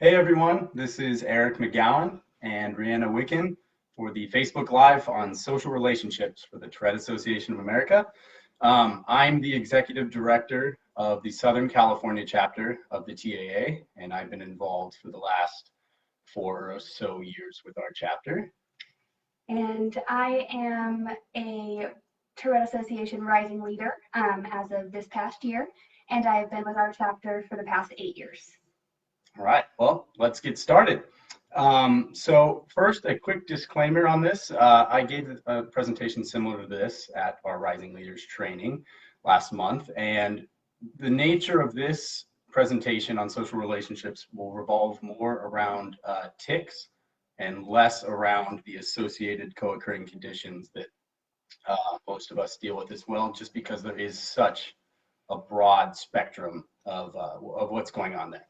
Hey everyone, this is Eric McGowan and Rhianna Wicken for the Facebook Live on social relationships for the Tourette Association of America. I'm the Executive Director of the Southern California Chapter of the TAA, and I've been involved for the last 4 or so years with our chapter. And I am a Tourette Association Rising Leader as of this past year, and I've been with our chapter for the past 8 years. All right, well, let's get started. So first, a quick disclaimer on this. I gave a presentation similar to this at our Rising Leaders training last month, and the nature of this presentation on social relationships will revolve more around tics and less around the associated co-occurring conditions that most of us deal with as well, just because there is such a broad spectrum of what's going on there.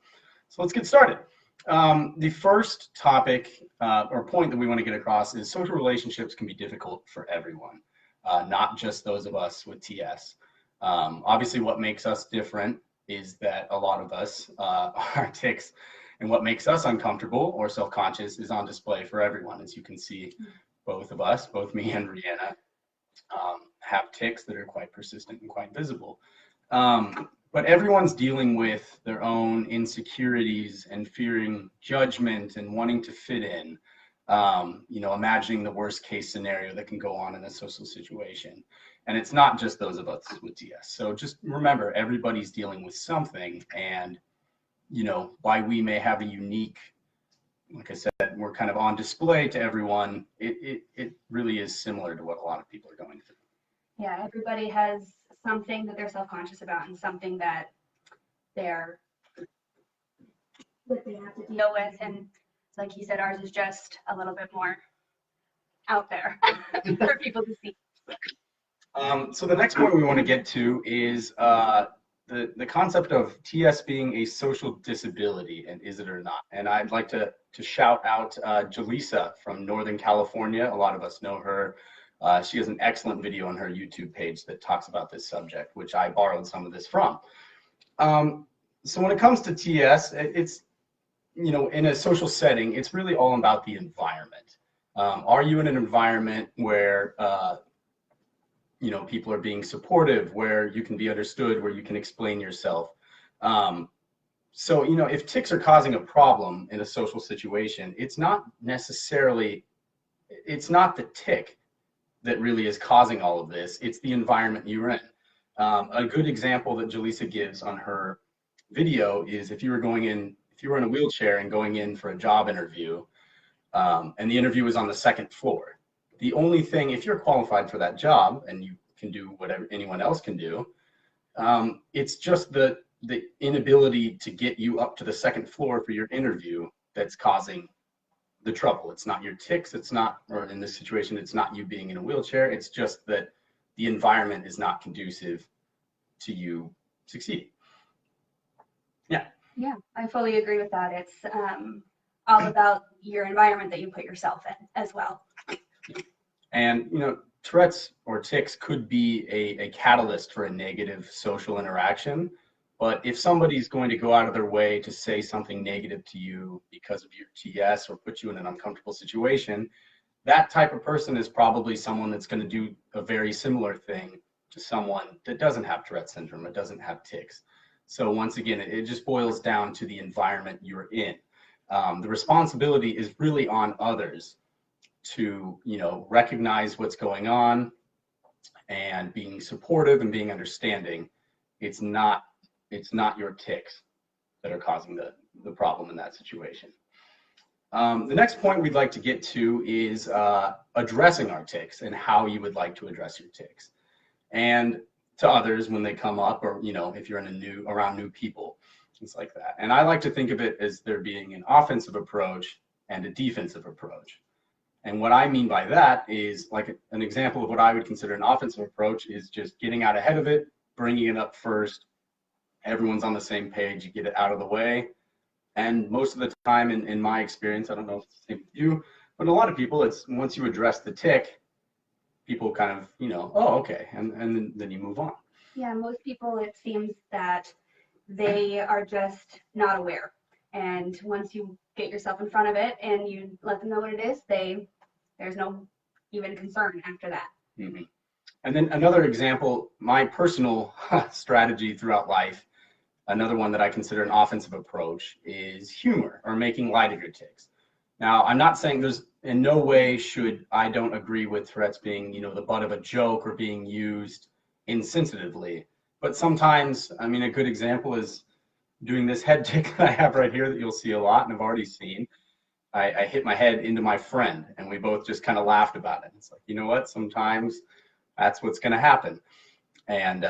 So let's get started. The first topic or point that we want to get across is social relationships can be difficult for everyone, not just those of us with TS. Obviously, what makes us different is that a lot of us are tics, and what makes us uncomfortable or self-conscious is on display for everyone. As you can see, both of us, both me and Rhianna, have tics that are quite persistent and quite visible. But everyone's dealing with their own insecurities and fearing judgment and wanting to fit in, imagining the worst case scenario that can go on in a social situation. And it's not just those of us with TS. So just remember, everybody's dealing with something, and why we may have a unique, like I said, we're kind of on display to everyone. It really is similar to what a lot of people are going through. Yeah, everybody has something that they're self-conscious about and something that they have to deal with. And like he said, ours is just a little bit more out there for people to see. So the next point we want to get to is the concept of TS being a social disability, and is it or not. And I'd like to shout out Jaleesa from Northern California. A lot of us know her. She has an excellent video on her YouTube page that talks about this subject, which I borrowed some of this from. So when it comes to TS, it's, in a social setting, it's really all about the environment. Are you in an environment where, people are being supportive, where you can be understood, where you can explain yourself? So, if tics are causing a problem in a social situation, it's not the tic that really is causing all of this. It's the environment you're in. A good example that Jaleesa gives on her video is if you were in a wheelchair and going in for a job interview, and the interview was on the second floor. The only thing, if you're qualified for that job and you can do whatever anyone else can do, it's just the inability to get you up to the second floor for your interview that's causing the trouble. It's not your tics, or in this situation, it's not you being in a wheelchair. It's just that the environment is not conducive to you succeeding. Yeah, I fully agree with that. It's all about your environment that you put yourself in as well. And, Tourette's or tics could be a catalyst for a negative social interaction. But if somebody's going to go out of their way to say something negative to you because of your TS or put you in an uncomfortable situation, that type of person is probably someone that's going to do a very similar thing to someone that doesn't have Tourette syndrome, it doesn't have tics. So once again, it just boils down to the environment you're in. The responsibility is really on others to, recognize what's going on and being supportive and being understanding. It's not your tics that are causing the problem in that situation. The next point we'd like to get to is addressing our tics and how you would like to address your tics. And to others when they come up, or if you're around new people, things like that. And I like to think of it as there being an offensive approach and a defensive approach. And what I mean by that is, like, an example of what I would consider an offensive approach is just getting out ahead of it, bringing it up first. Everyone's on the same page, you get it out of the way. And most of the time, in my experience, I don't know if it's the same with you, but a lot of people, it's once you address the tic, people kind of, oh, okay, and then you move on. Yeah, most people, it seems that they are just not aware. And once you get yourself in front of it and you let them know what it is, there's no even concern after that. Mm-hmm. And then another example, my personal strategy throughout life, another one that I consider an offensive approach, is humor or making light of your tics. Now, I'm not saying there's in no way I don't agree with Tourette's being, the butt of a joke or being used insensitively. But sometimes, I mean, a good example is doing this head tic that I have right here that you'll see a lot and have already seen. I hit my head into my friend and we both just kind of laughed about it. It's like, you know what, sometimes that's what's going to happen. And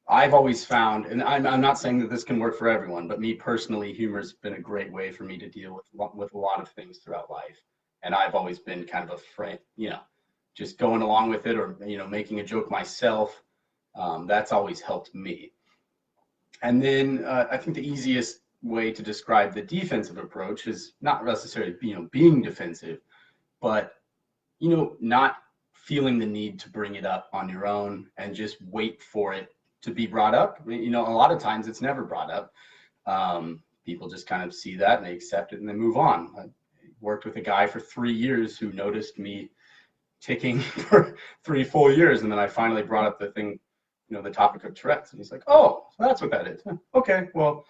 I've always found, and I'm not saying that this can work for everyone, but me personally, humor's been a great way for me to deal with a lot of things throughout life. And I've always been kind of afraid, just going along with it or, making a joke myself. That's always helped me. And then I think the easiest way to describe the defensive approach is not necessarily, being defensive, but, not feeling the need to bring it up on your own and just wait for it to be brought up. A lot of times it's never brought up. People just kind of see that and they accept it and they move on. I worked with a guy for 3 years who noticed me ticking for 3 full years. And then I finally brought up the thing, the topic of Tourette's. And he's like, oh, so that's what that is. Okay, well,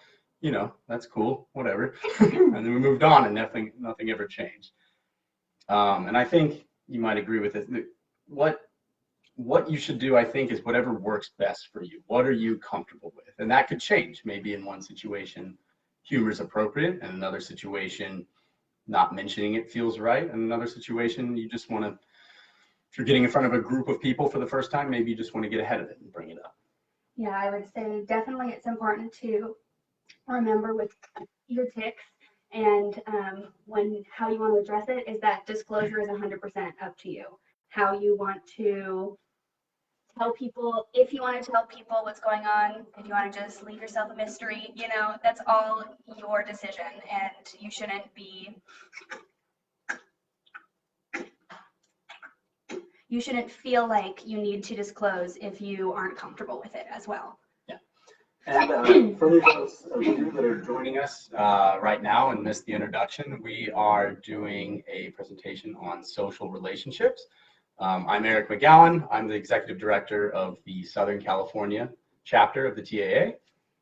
that's cool, whatever. And then we moved on and nothing ever changed. And I think you might agree with it. What you should do, I think, is whatever works best for you. What are you comfortable with? And that could change. Maybe in one situation, humor is appropriate, and another situation, not mentioning it feels right. And another situation, you just want to, if you're getting in front of a group of people for the first time, maybe you just want to get ahead of it and bring it up. Yeah, I would say definitely it's important to remember with your tics and how you want to address it is that disclosure is 100% up to you. How you want to tell people, if you want to tell people what's going on, if you want to just leave yourself a mystery, that's all your decision, and you shouldn't feel like you need to disclose if you aren't comfortable with it as well. Yeah. And for those of you that are joining us right now and missed the introduction, we are doing a presentation on social relationships. I'm Eric McGowan. I'm the Executive Director of the Southern California Chapter of the TAA.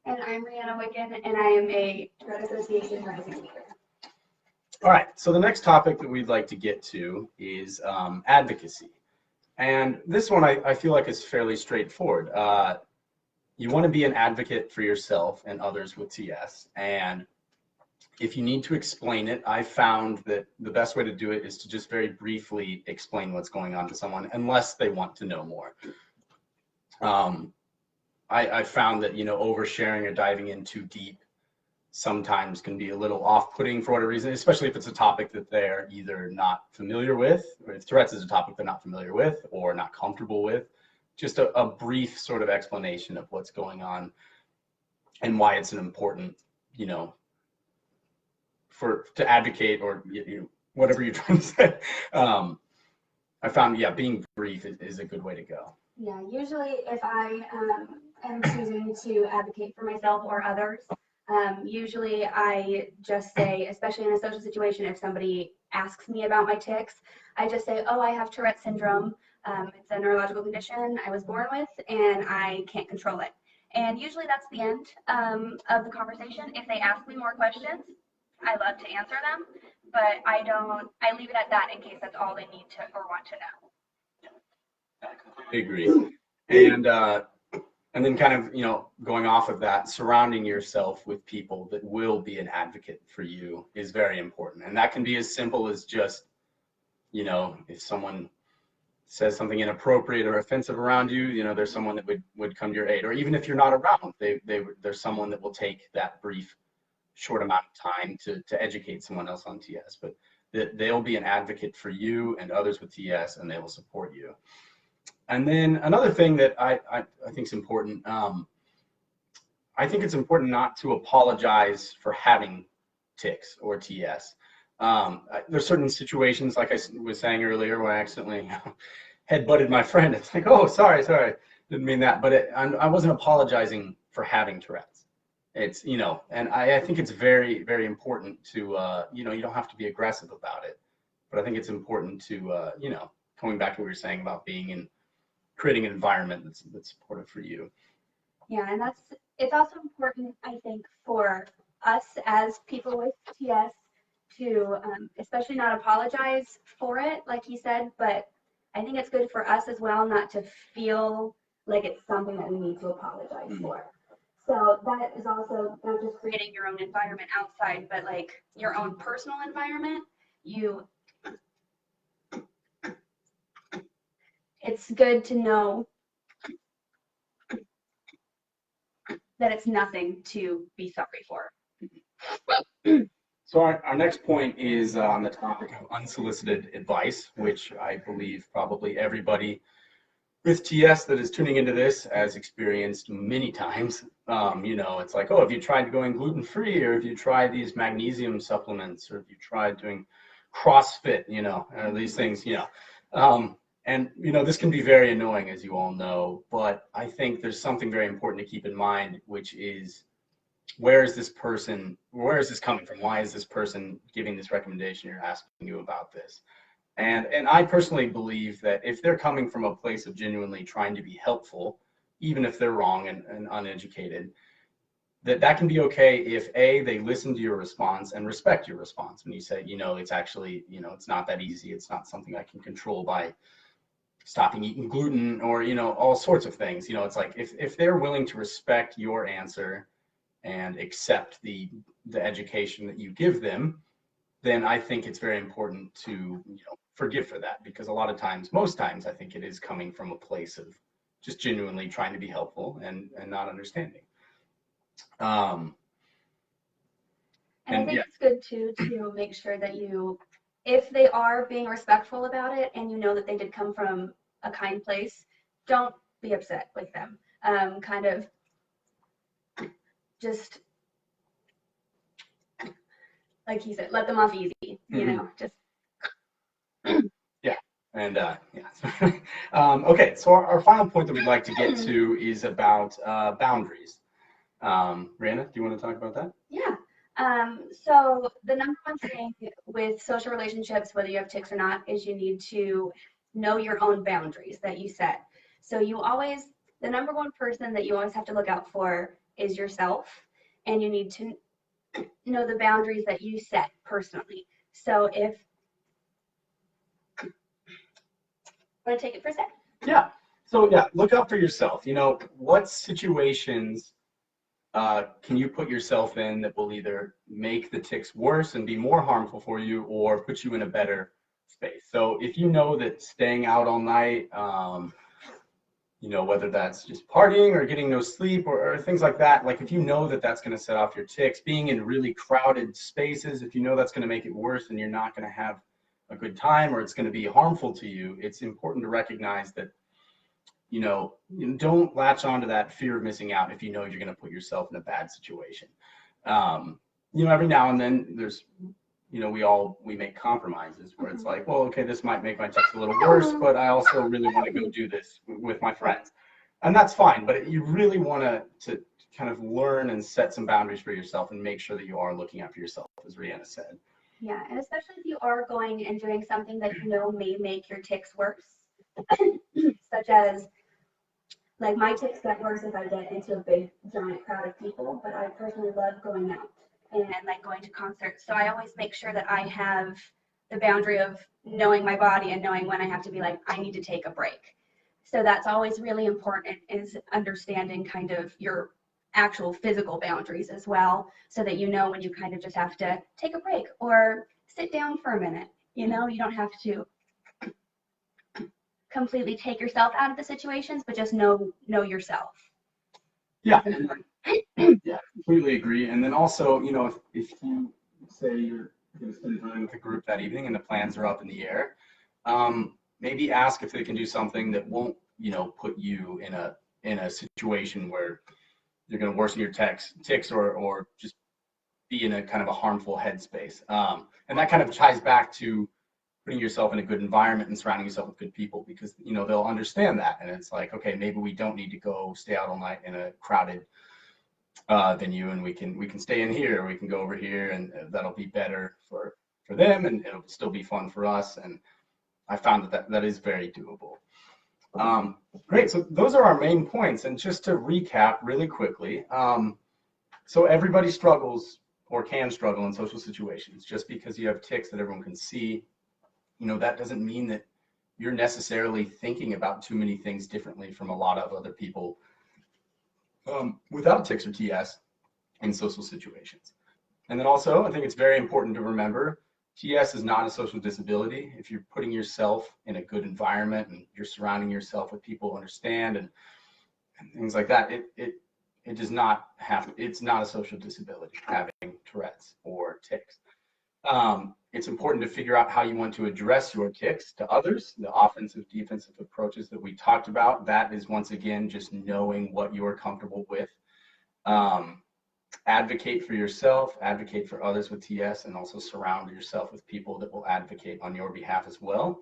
And I'm Rhianna Wicken, and I am a Tourette Association Rising Leader. All right, so the next topic that we'd like to get to is advocacy. And this one I feel like is fairly straightforward. You want to be an advocate for yourself and others with TS. And if you need to explain it, I found that the best way to do it is to just very briefly explain what's going on to someone, unless they want to know more. I found that, oversharing or diving in too deep sometimes can be a little off-putting for whatever reason, especially if it's a topic that they're either not familiar with, or if Tourette's is a topic they're not familiar with or not comfortable with. Just a brief sort of explanation of what's going on and why it's an important, to advocate or whatever you're trying to say. I found, being brief is a good way to go. Yeah, usually if I am choosing to advocate for myself or others, usually I just say, especially in a social situation, if somebody asks me about my tics, I just say, oh, I have Tourette Syndrome. It's a neurological condition I was born with and I can't control it. And usually that's the end of the conversation. If they ask me more questions, I love to answer them, but I leave it at that in case that's all they need to or want to know. I completely agree. And then kind of, going off of that, surrounding yourself with people that will be an advocate for you is very important. And that can be as simple as just, if someone says something inappropriate or offensive around you, there's someone that would come to your aid. Or even if you're not around, there's someone that will take that brief short amount of time to educate someone else on TS, but they'll be an advocate for you and others with TS, and they will support you. And then another thing that I think is important, I think it's important not to apologize for having tics or TS. There's certain situations, like I was saying earlier, where I accidentally head-butted my friend. It's like, oh, sorry, didn't mean that. But I wasn't apologizing for having Tourette's. it's, you know, and I think it's very, very important to, you know, you don't have to be aggressive about it, but I think it's important to, you know, coming back to what we were saying about being in, creating an environment that's supportive for you. Yeah, and it's also important, I think, for us as people with TS to especially not apologize for it, like he said, but I think it's good for us as well not to feel like it's something that we need to apologize for. So that is also not just creating your own environment outside, but like your own personal environment. It's good to know that it's nothing to be sorry for. So our next point is on the topic of unsolicited advice, which I believe probably everybody with TS that is tuning into this has experienced many times. You know, it's like, oh, have you tried going gluten-free, or have you tried these magnesium supplements, or have you tried doing CrossFit, you know, these things, you know. And, you know, this can be very annoying, as you all know, but I think there's something very important to keep in mind, which is, where is this coming from? Why is this person giving this recommendation? You're asking you about this. And I personally believe that if they're coming from a place of genuinely trying to be helpful, even if they're wrong and uneducated, that can be okay if A, they listen to your response and respect your response. When you say, you know, it's actually, you know, it's not that easy. It's not something I can control by stopping eating gluten, or, you know, all sorts of things. You know, it's like if they're willing to respect your answer and accept the education that you give them, then I think it's very important to, you know, forgive for that, because a lot of times, most times, I think it is coming from a place of just genuinely trying to be helpful and not understanding. And I think it's good too to make sure that if they are being respectful about it and you know that they did come from a kind place, don't be upset with them. Kind of just, like he said, let them off easy, you know, just. Yeah. And yeah. Okay, so our final point that we'd like to get to is about boundaries. Rhianna, do you want to talk about that? Yeah. So the number one thing with social relationships, whether you have tics or not, is you need to know your own boundaries that you set. So the number one person that you always have to look out for is yourself, and you need to know the boundaries that you set personally. So want to take it for a second? Yeah. So yeah, look out for yourself. You know, what situations can you put yourself in that will either make the tics worse and be more harmful for you, or put you in a better space? So if you know that staying out all night, you know, whether that's just partying or getting no sleep or things like that, like if you know that that's going to set off your tics, being in really crowded spaces, if you know that's going to make it worse and you're not going to have a good time, or it's going to be harmful to you, it's important to recognize that, you know, don't latch onto that fear of missing out if you know you're going to put yourself in a bad situation. You know, every now and then there's, you know, we make compromises where it's like, well, okay, this might make my tics a little worse, but I also really want to go do this with my friends. And that's fine, but you really want to kind of learn and set some boundaries for yourself and make sure that you are looking after yourself, as Rhianna said. Yeah, and especially if you are going and doing something that you know may make your tics worse, such as, like, my tics get worse if I get into a big, giant crowd of people, but I personally love going out and like going to concerts. So I always make sure that I have the boundary of knowing my body and knowing when I have to be like, I need to take a break. So that's always really important, is understanding kind of your actual physical boundaries as well, so that you know when you kind of just have to take a break or sit down for a minute. You know, you don't have to completely take yourself out of the situations, but just know yourself. Yeah. Yeah, completely agree. And then also, you know, if you say you're going to spend time with a group that evening and the plans are up in the air, maybe ask if they can do something that won't, you know, put you in a situation where you're going to worsen your tics or just be in a kind of a harmful headspace. And that kind of ties back to putting yourself in a good environment and surrounding yourself with good people, because, you know, they'll understand that. And it's like, okay, maybe we don't need to go stay out all night in a crowded than you, and we can stay in here, or we can go over here, and that'll be better for them, and it'll still be fun for us. And I found that is very doable. Great. So those are our main points. And just to recap really quickly, so everybody struggles or can struggle in social situations. Just because you have tics that everyone can see, that doesn't mean that you're necessarily thinking about too many things differently from a lot of other people without tics or TS in social situations. And then also, I think it's very important to remember, TS is not a social disability. If you're putting yourself in a good environment and you're surrounding yourself with people who understand and things like that, it does not have, it's not a social disability having Tourette's or tics. It's important to figure out how you want to address your tics to others, the offensive, defensive approaches that we talked about. That is, once again, just knowing what you're comfortable with. Advocate for yourself, advocate for others with TS, and also surround yourself with people that will advocate on your behalf as well.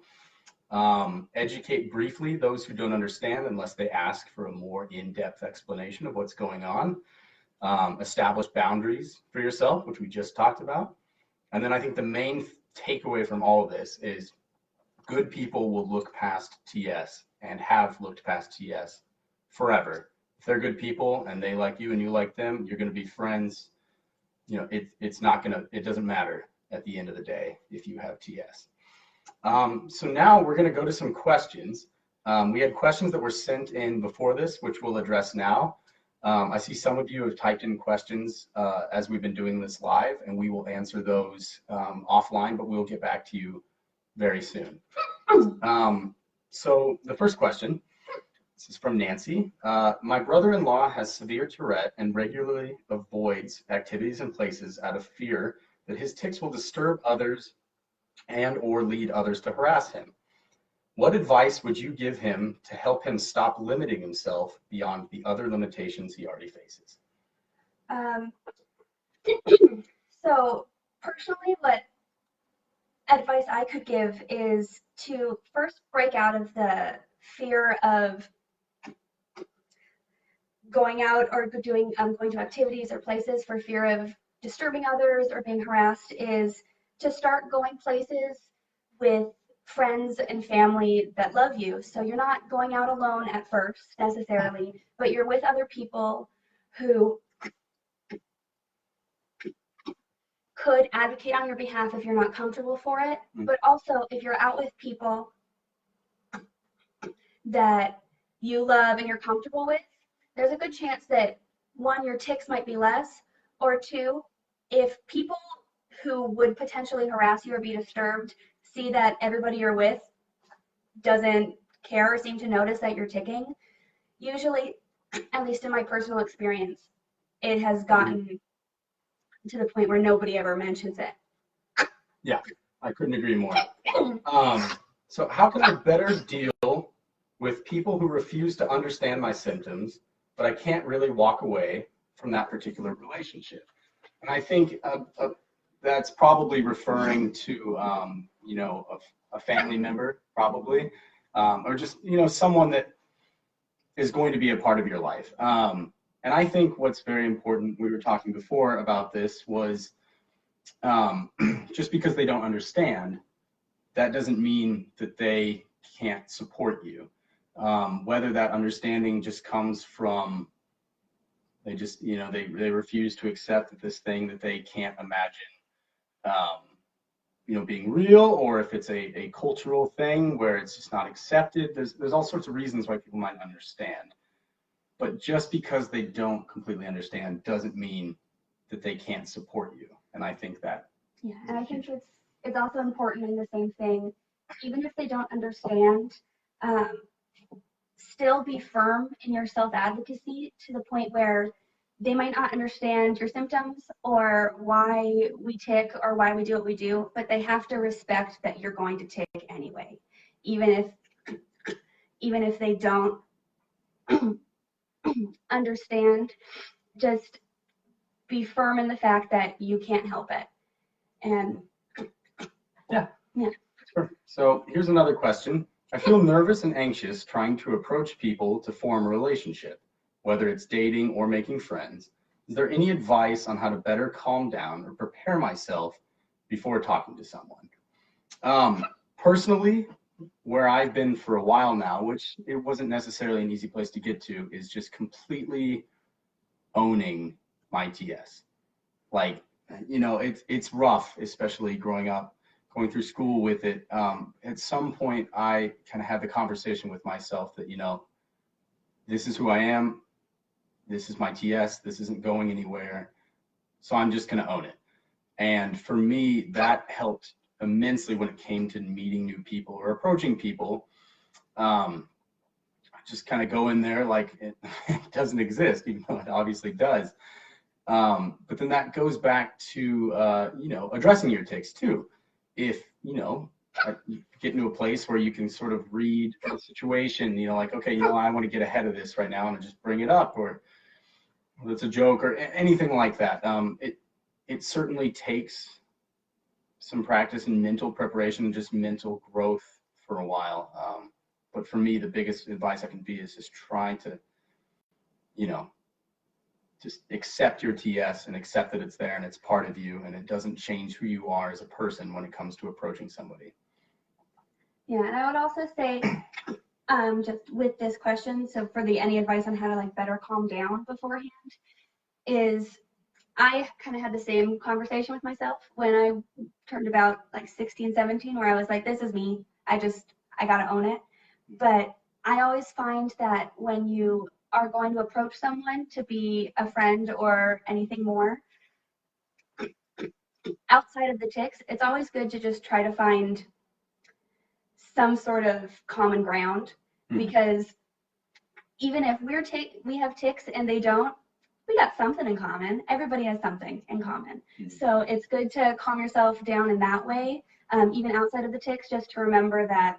Educate briefly those who don't understand unless they ask for a more in-depth explanation of what's going on. Establish boundaries for yourself, which we just talked about. And then I think the main takeaway from all of this is good people will look past TS and have looked past TS forever. If they're good people and they like you and you like them, you're going to be friends. It doesn't matter at the end of the day if you have TS. So now we're going to go to some questions. We had questions that were sent in before this, which we'll address now. I see some of you have typed in questions as we've been doing this live, and we will answer those offline, but we'll get back to you very soon. So the first question, this is from Nancy. My brother-in-law has severe Tourette and regularly avoids activities and places out of fear that his tics will disturb others and or lead others to harass him. What advice would you give him to help him stop limiting himself beyond the other limitations he already faces? So personally, what advice I could give is to first break out of the fear of going out or doing going to activities or places for fear of disturbing others or being harassed, is to start going places with friends and family that love you. So you're not going out alone at first necessarily, but you're with other people who could advocate on your behalf if you're not comfortable for it. But also, if you're out with people that you love and you're comfortable with, there's a good chance that, one, your tics might be less, or two, if people who would potentially harass you or be disturbed see that everybody you're with doesn't care or seem to notice that you're ticking, usually, at least in my personal experience, it has gotten to the point where nobody ever mentions it. Yeah, I couldn't agree more. So how can I better deal with people who refuse to understand my symptoms, but I can't really walk away from that particular relationship? And I think that's probably referring to, a family member, probably, or just, someone that is going to be a part of your life. And I think what's very important, we were talking before about this, was just because they don't understand, that doesn't mean that they can't support you. Whether that understanding just comes from, they just, they refuse to accept that this thing that they can't imagine, being real, or if it's a cultural thing where it's just not accepted. There's all sorts of reasons why people might understand. But just because they don't completely understand doesn't mean that they can't support you. And I think that. Yeah, and I think it's also important in the same thing, even if they don't understand, still be firm in your self-advocacy to the point where they might not understand your symptoms or why we tic or why we do what we do, but they have to respect that you're going to tic anyway, even if they don't understand. Just be firm in the fact that you can't help it. And yeah. Sure. So here's another question. I feel nervous and anxious trying to approach people to form a relationship, whether it's dating or making friends. Is there any advice on how to better calm down or prepare myself before talking to someone? Personally, where I've been for a while now, which it wasn't necessarily an easy place to get to, is just completely owning my TS. Like, you know, it's rough, especially growing up, going through school with it. At some point, I kind of had the conversation with myself that, you know, this is who I am. This is my TS. This isn't going anywhere. So I'm just going to own it. And for me, that helped immensely when it came to meeting new people or approaching people. Just kind of go in there like it doesn't exist, even though it obviously does. But then that goes back to, you know, addressing your tics too. If, you know, you get into a place where you can sort of read the situation, you know, like, okay, you know, I want to get ahead of this right now and just bring it up, or it's a joke or anything like that. It certainly takes some practice and mental preparation and just mental growth for a while. But for me, the biggest advice I can be is just try to, you know, just accept your TS and accept that it's there and it's part of you and it doesn't change who you are as a person when it comes to approaching somebody. Yeah, and I would also say, just with this question, so for any advice on how to like better calm down beforehand, is I kind of had the same conversation with myself when I turned about like 16, 17, where I was like, this is me. I got to own it. But I always find that when you are going to approach someone to be a friend or anything more, outside of the tics, it's always good to just try to find some sort of common ground, because even if we have tics and they don't, we got something in common. Everybody has something in common. So it's good to calm yourself down in that way, even outside of the tics, just to remember that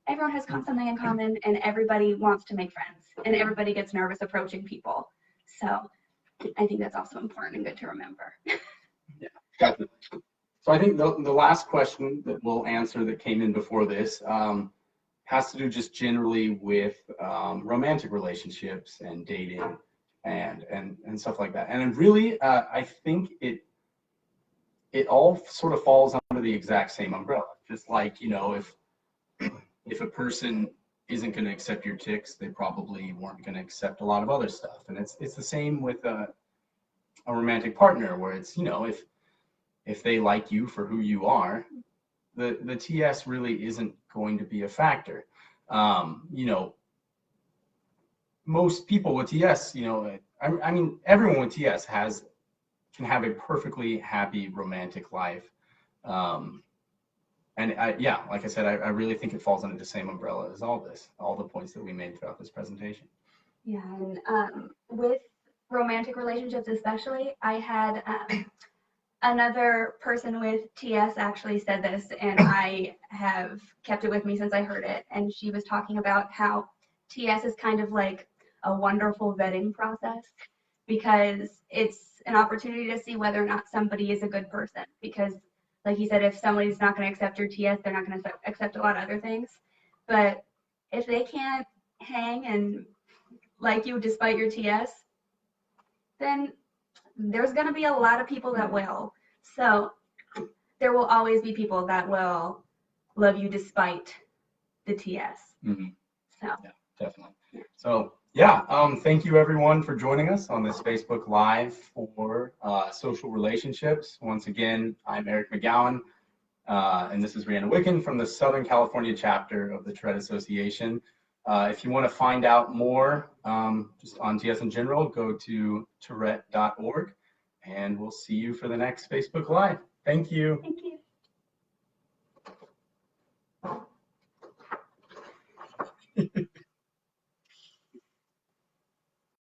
everyone has something in common and everybody wants to make friends and everybody gets nervous approaching people. So I think that's also important and good to remember. Yeah, definitely. So I think the last question that we'll answer that came in before this has to do just generally with romantic relationships and dating and stuff like that. And really, I think it all sort of falls under the exact same umbrella. Just like, you know, if a person isn't going to accept your tics, they probably weren't going to accept a lot of other stuff. And it's the same with a romantic partner, where it's, you know, if they like you for who you are, the TS really isn't going to be a factor. You know, most people with TS, you know, I mean, everyone with TS can have a perfectly happy romantic life. And yeah, like I said, I really think it falls under the same umbrella as all the points that we made throughout this presentation. Yeah, and with romantic relationships especially, I had another person with TS actually said this, and I have kept it with me since I heard it. And she was talking about how TS is kind of like a wonderful vetting process, because it's an opportunity to see whether or not somebody is a good person. Because like you said, if somebody's not going to accept your TS, they're not going to accept a lot of other things. But if they can't hang and like you despite your TS, then there's going to be a lot of people that will. So there will always be people that will love you despite the TS. Mm-hmm. So yeah, definitely. So yeah, thank you everyone for joining us on this Facebook Live for social relationships. Once again, I'm Eric McGowan, and this is Rhianna Wicken from the Southern California Chapter of the Tourette Association. If you want to find out more just on TS in general, go to tourette.org, and we'll see you for the next Facebook Live. Thank you. Thank you.